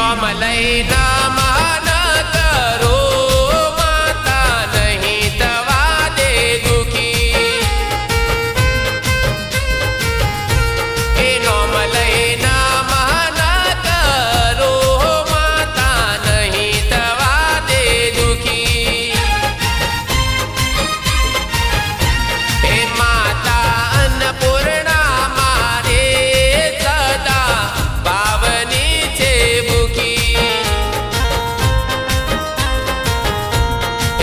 नोम लईना मान करो माता नहीं तवा दे दुखी ए नोम लईना मान करो माता नहीं तवा दे दुखी ए माता अन्नपूर्णा मारे सदा पावनी छे भूखी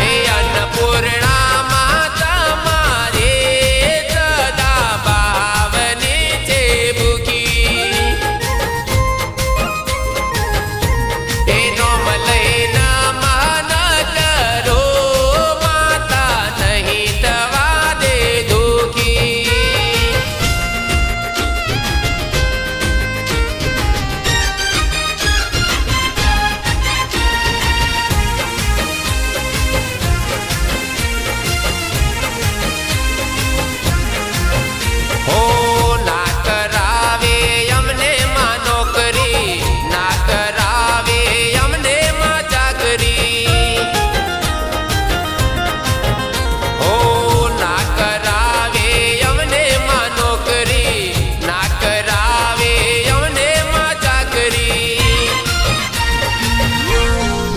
ए अन्नपूर्णा माता मारे सदा पावनी छे भूखी ए नोम लईना मान करो माता नहीं तवा दे दुखी हो ना करावे अमने मां नौकरी ना करावे अमने मां चाकरी हो ना करावे अमने मां नौकरी ना करावे अमने मां चाकरी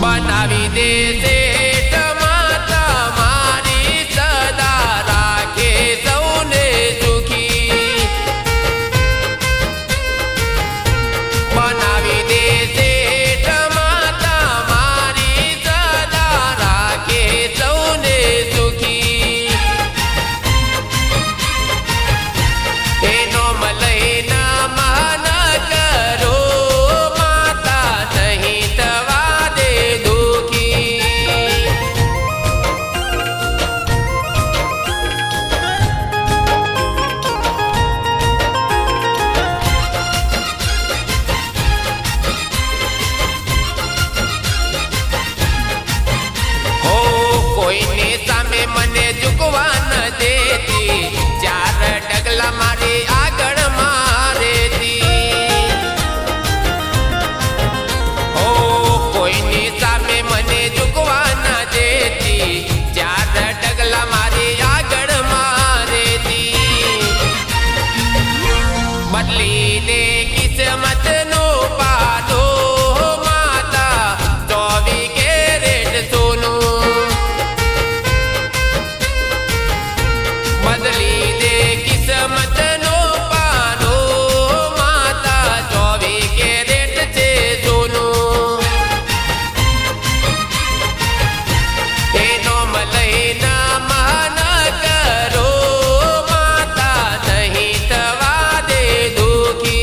बनावी दे सेठ माता मारी सदा राखे सौने सुखी बनावी दे सेठ माता मारी सदा राखे सौने सुखी ए नोम लईना मान करो माता नहीं तवा दे दुखी हो कोईनी सामे मने झुकवा न देती चार डगला मारी આગળ મારેતી हो कोईनी सामे मने झुकवा न देती चार डगला मारी આગળ મારેતી बदली दे किस्मत नो पालो माता 24 कैरेट सोनू बदली दे किस्मत नो पालो माता 24 कैरेट छे सोनू ए नोम लईना मान करो माता नहीं तवा दे दुखी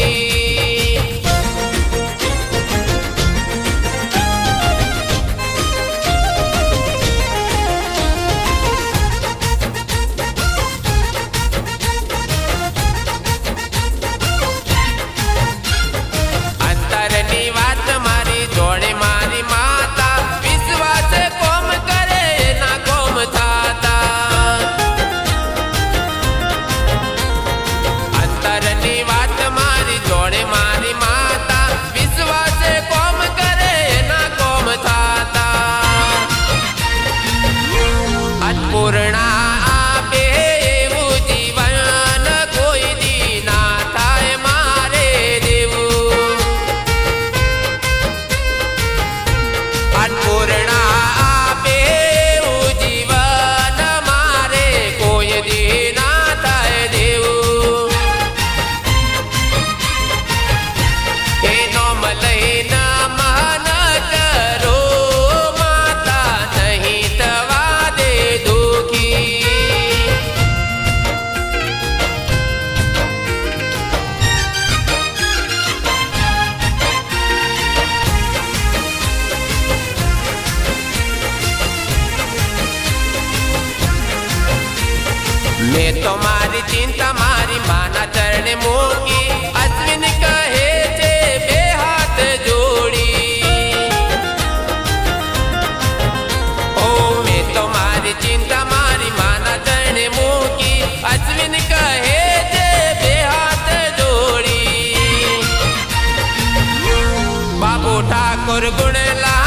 મોર ગુણ લા